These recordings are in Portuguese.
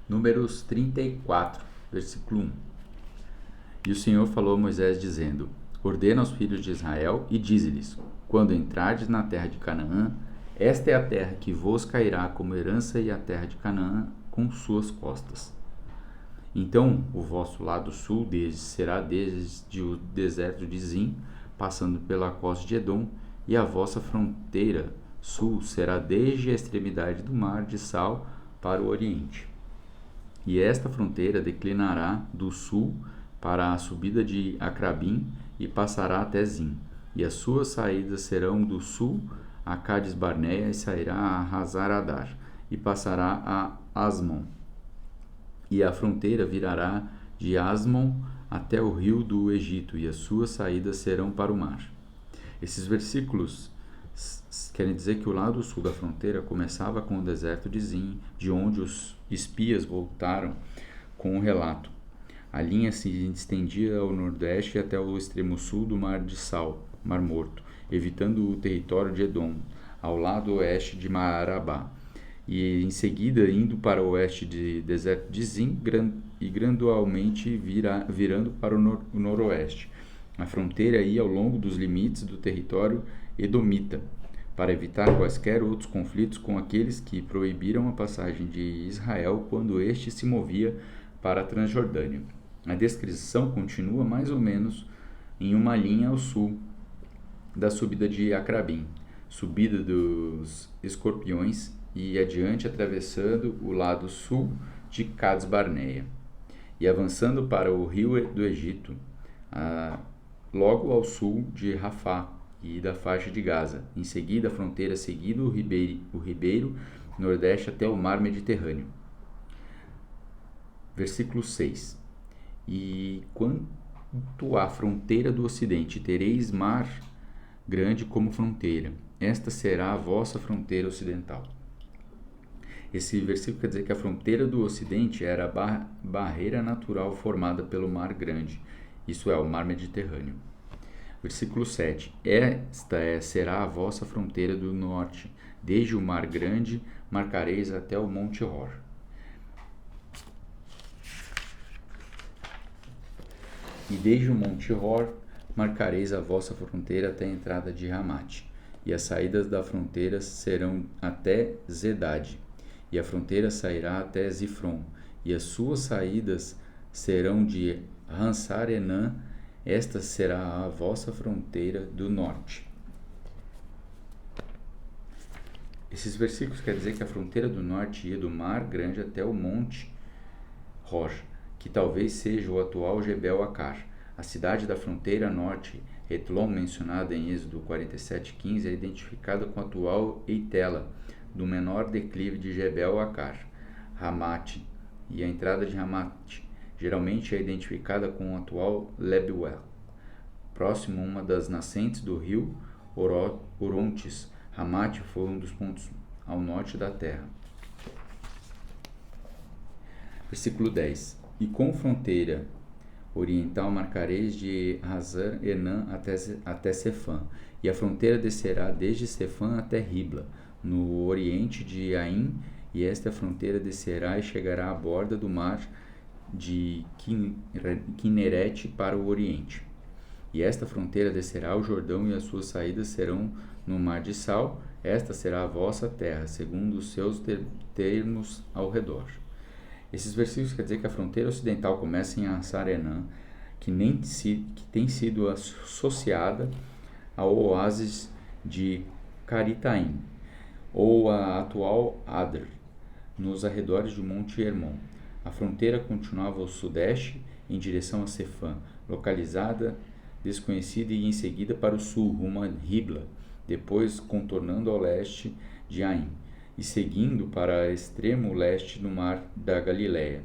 Números 34, versículo 1. E o Senhor falou a Moisés, dizendo: Ordena aos filhos de Israel e dize-lhes: Quando entrardes na terra de Canaã, esta é a terra que vos cairá como herança, e a terra de Canaã com suas costas. Então o vosso lado sul será desde o deserto de Zim, passando pela costa de Edom, e a vossa fronteira sul será desde a extremidade do mar de Sal para o oriente. E esta fronteira declinará do sul para a subida de Acrabim e passará até Zim. E as suas saídas serão do sul a Cades Barneia e sairá a Hazar-Adar e passará a Asmon. E a fronteira virará de Asmon até o rio do Egito, e as suas saídas serão para o mar. Esses versículos querem dizer que o lado sul da fronteira começava com o deserto de Zim, de onde os espias voltaram com o relato. A linha se estendia ao nordeste até o extremo sul do Mar de Sal, Mar Morto, evitando o território de Edom, ao lado oeste de Marabá, e em seguida indo para o oeste do deserto de Zim e gradualmente virando para o noroeste. A fronteira ia ao longo dos limites do território edomita, para evitar quaisquer outros conflitos com aqueles que proibiram a passagem de Israel quando este se movia para a Transjordânia. A descrição continua mais ou menos em uma linha ao sul da subida de Acrabim, subida dos Escorpiões, e adiante atravessando o lado sul de Cades Barneia e avançando para o rio do Egito, logo ao sul de Rafá e da faixa de Gaza. Em seguida, a fronteira seguindo o ribeiro nordeste até o mar Mediterrâneo. Versículo 6. E quanto à fronteira do ocidente, tereis mar grande como fronteira. Esta será a vossa fronteira ocidental. Esse versículo quer dizer que a fronteira do ocidente era a barreira natural formada pelo mar grande, isso é, o mar Mediterrâneo. Versículo 7. Esta será a vossa fronteira do norte. Desde o mar grande marcareis até o monte Hor. E desde o monte Hor marcareis a vossa fronteira até a entrada de Ramate. E as saídas da fronteira serão até Zedade. E a fronteira sairá até Zifron. E as suas saídas serão de Hansar-Enã. Esta será a vossa fronteira do norte. Esses versículos querem dizer que a fronteira do norte ia do Mar Grande até o Monte Hor, que talvez seja o atual Jebel Acar. A cidade da fronteira norte, Hetlon, mencionada em Êxodo 47:15, é identificada com a atual Eitela, do menor declive de Jebel Acar. Ramate e a entrada de Ramate geralmente é identificada com o atual Lebuel, próximo a uma das nascentes do rio Orontes. Ramate foi um dos pontos ao norte da terra. Versículo 10. E com fronteira oriental marcareis de Hazar-Enã até Sefã, e a fronteira descerá desde Sefã até Ribla, no oriente de Aim, e esta fronteira descerá e chegará à borda do mar de Quinerete para o oriente. E esta fronteira descerá ao Jordão, e as suas saídas serão no mar de Sal. Esta será a vossa terra, segundo os seus termos ao redor. Esses versículos quer dizer que a fronteira ocidental começa em Hazar-Enã, que tem sido associada ao oásis de Caritaim, ou a atual Adar, nos arredores do Monte Hermon. A fronteira continuava ao sudeste, em direção a Sefã, localizada desconhecida, e em seguida para o sul, rumo a Ribla, depois contornando ao leste de Aim, e seguindo para o extremo leste do mar da Galileia,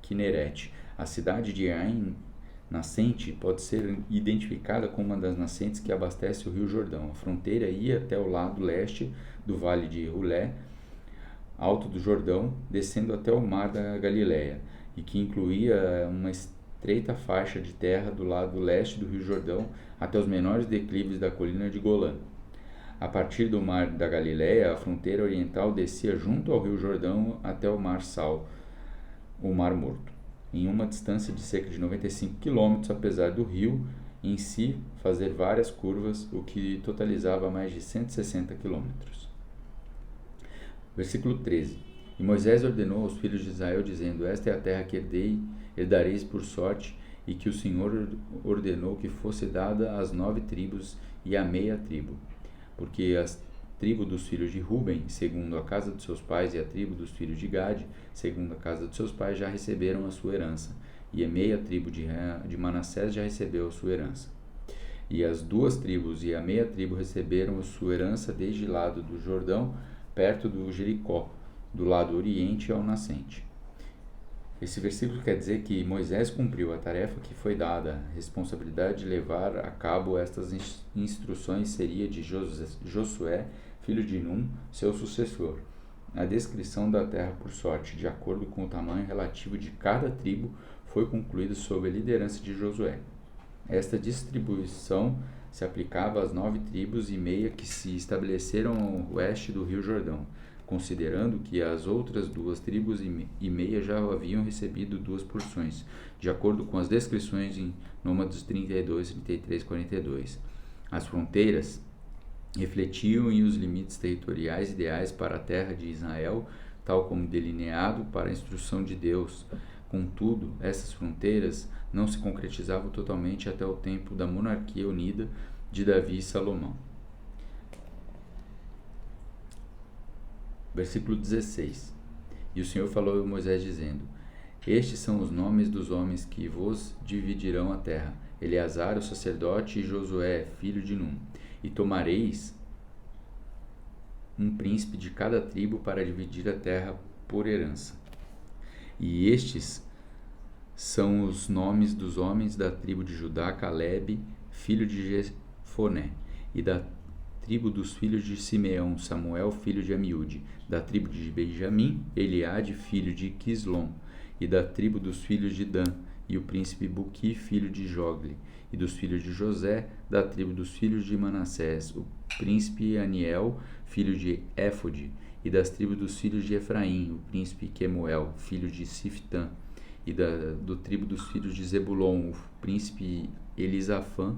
Quinerete. A cidade de Aim nascente pode ser identificada como uma das nascentes que abastece o rio Jordão. A fronteira ia até o lado leste do vale de Ulé, alto do Jordão, descendo até o mar da Galileia, e que incluía uma estreita faixa de terra do lado leste do rio Jordão até os menores declives da colina de Golã. A partir do mar da Galileia, a fronteira oriental descia junto ao rio Jordão até o mar Sal, o Mar Morto, em uma distância de cerca de 95 quilômetros, apesar do rio em si fazer várias curvas, o que totalizava mais de 160 quilômetros. Versículo 13. E Moisés ordenou aos filhos de Israel, dizendo: Esta é a terra que herdareis por sorte, e que o Senhor ordenou que fosse dada às 9 tribos e à meia tribo, porque as tribo dos filhos de Ruben, segundo a casa de seus pais, e a tribo dos filhos de Gade, segundo a casa de seus pais, já receberam a sua herança, e a meia tribo de Manassés já recebeu a sua herança. E as 2 tribos e a meia tribo receberam a sua herança desde o lado do Jordão, perto do Jericó, do lado oriente ao nascente. Esse versículo quer dizer que Moisés cumpriu a tarefa que foi dada. A responsabilidade de levar a cabo estas instruções seria de Josué, filho de Num, seu sucessor. A descrição da terra por sorte, de acordo com o tamanho relativo de cada tribo, foi concluída sob a liderança de Josué. Esta distribuição se aplicava às 9 tribos e meia que se estabeleceram ao oeste do Rio Jordão, considerando que as outras 2 tribos e meia já haviam recebido 2 porções, de acordo com as descrições em Números 32, 33 e 42. As fronteiras refletiam os limites territoriais ideais para a terra de Israel, tal como delineado para a instrução de Deus. Contudo, essas fronteiras não se concretizavam totalmente até o tempo da monarquia unida de Davi e Salomão. Versículo 16. E o Senhor falou a Moisés, dizendo: Estes são os nomes dos homens que vos dividirão a terra: Eleazar, o sacerdote, e Josué, filho de Num. E tomareis um príncipe de cada tribo para dividir a terra por herança. E estes são os nomes dos homens da tribo de Judá: Calebe, filho de Jefoné, e da tribo dos filhos de Simeão, Samuel, filho de Amiúde, da tribo de Benjamim, Eliade, filho de Quislom, e da tribo dos filhos de Dan, e o príncipe Buqui, filho de Jogli, e dos filhos de José, da tribo dos filhos de Manassés, o príncipe Aniel, filho de Éfode, e das tribos dos filhos de Efraim, o príncipe Quemuel, filho de Siftã, e do tribo dos filhos de Zebulon, o príncipe Elisafã,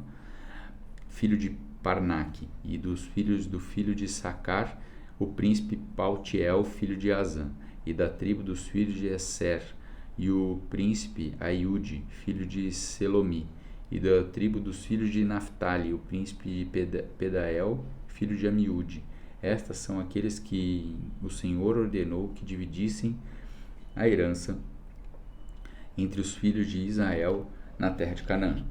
filho de Parnaque, e dos filhos do filho de Sacar, o príncipe Paltiel, filho de Azã, e da tribo dos filhos de Esser, e o príncipe Aiude, filho de Selomi, e da tribo dos filhos de Naphtali, o príncipe Pedael, filho de Amiúde. Estas são aqueles que o Senhor ordenou que dividissem a herança entre os filhos de Israel na terra de Canaã.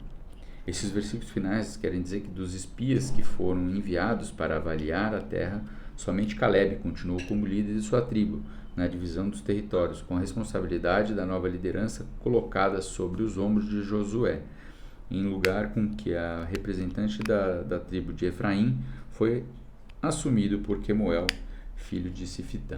Esses versículos finais querem dizer que dos espias que foram enviados para avaliar a terra, somente Calebe continuou como líder de sua tribo na divisão dos territórios, com a responsabilidade da nova liderança colocada sobre os ombros de Josué, em lugar com que a representante da tribo de Efraim foi assumido por Quemuel, filho de Sifitã.